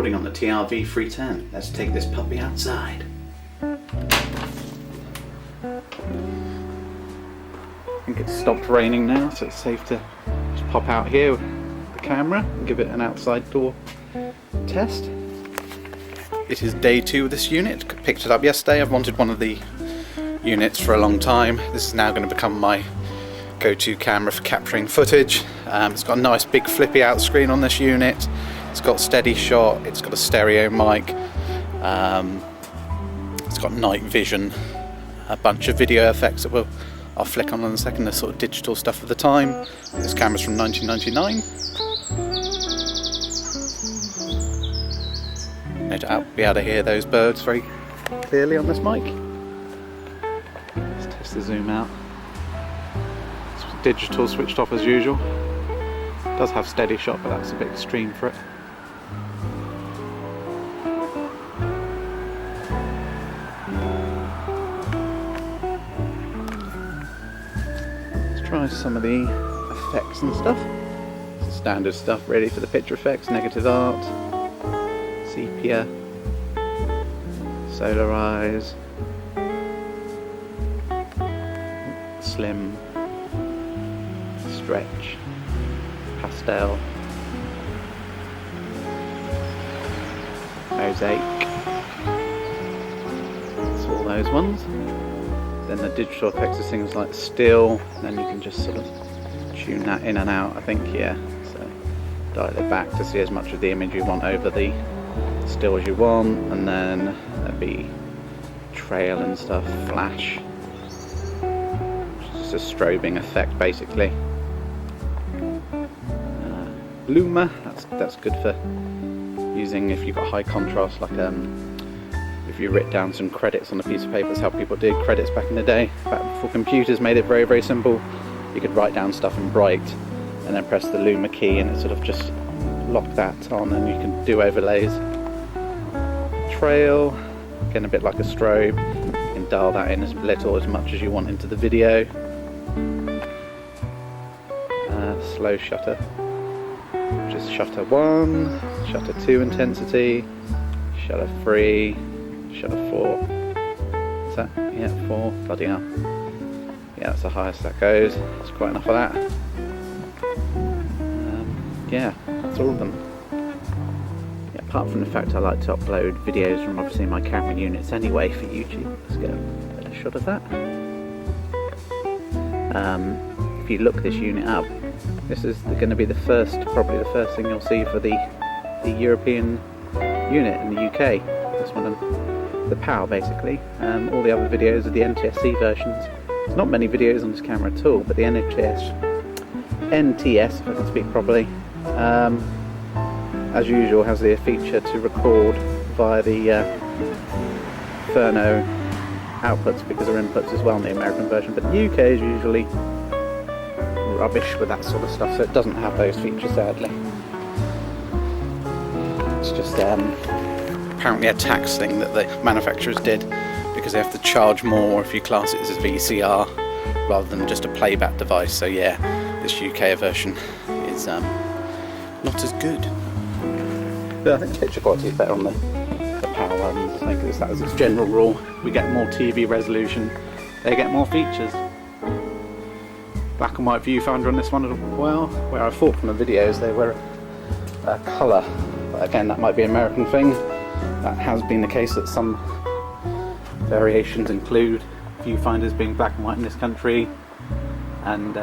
recording on the TRV310. Let's take this puppy outside. I think it's stopped raining now, so it's safe to just pop out here with the camera and give it an outside door test. It is day 2 of this unit. Picked it up yesterday. I've wanted one of the units for a long time. This is now going to become my go-to camera for capturing footage. It's got a nice big flippy out screen on this unit. It's got steady shot. It's got a stereo mic. It's got night vision. A bunch of video effects that I'll flick on in a second. The sort of digital stuff of the time. This camera's from 1999. No doubt be able to hear those birds very clearly on this mic. Let's test the zoom out. It's digital switched off as usual. It does have steady shot, but that's a bit extreme for it. Let's try some of the effects and stuff. Standard stuff really for the picture effects, negative art, sepia, solarize, slim, stretch, pastel, mosaic. That's all those ones. Then the digital effects are things like still, and then you can just sort of tune that in and out, I think, yeah. So dial it back to see as much of the image you want over the still as you want, and then there'd be trail and stuff, flash, just a strobing effect basically. Luma, that's good for using if you've got high contrast, like if you writ down some credits on a piece of paper. That's how people did credits back in the day. Back before computers made it very, very simple. You could write down stuff in bright and then press the Luma key and it sort of just locked that on, and you can do overlays. Trail, again a bit like a strobe. You can dial that in as little as much as you want into the video. Slow shutter, which is shutter 1, shutter 2 intensity, shutter 3, shutter 4. Is that? Yeah, 4. Bloody hell. Yeah, that's the highest that goes. That's quite enough of that. Yeah, that's all of them. Yeah, apart from the fact I like to upload videos from obviously my camera units anyway for YouTube. Let's get a better shot of that. If you look this unit up, this is going to be probably the first thing you'll see for the European unit in the UK. This one, the PAL basically. All the other videos are the NTSC versions. There's not many videos on this camera at all, but the NTS, if I can speak properly, as usual has the feature to record via the Furno outputs, because they're inputs as well in the American version, but the UK is usually rubbish with that sort of stuff, so it doesn't have those features sadly. It's just apparently a tax thing that the manufacturers did, because they have to charge more if you class it as a VCR rather than just a playback device. So yeah, this UK version is not as good. But I think the picture quality is better on the PAL ones. I think that was its general rule. We get more TV resolution, they get more features. Black and white viewfinder on this one as well, where I thought from the videos they were colour. But again, that might be an American thing. That has been the case that some variations include viewfinders being black and white in this country, and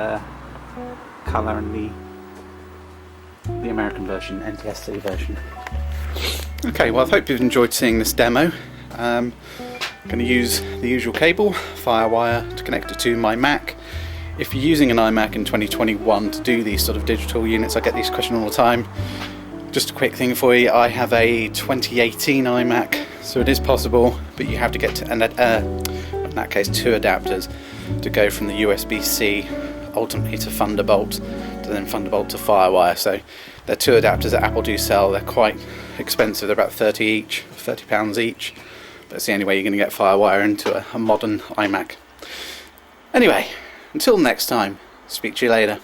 colour in the American version, NTSC version. Okay, well I hope you've enjoyed seeing this demo. I'm going to use the usual cable, Firewire, to connect it to my Mac. If you're using an iMac in 2021 to do these sort of digital units, I get these questions all the time. Just a quick thing for you, I have a 2018 iMac, so it is possible, but you have to get to, in that case, 2 adapters to go from the USB-C ultimately to Thunderbolt, to then Thunderbolt to Firewire. So they're 2 adapters that Apple do sell. They're quite expensive, they're about £30 each, £30 each, but it's the only way you're going to get Firewire into a modern iMac. Anyway, until next time, speak to you later.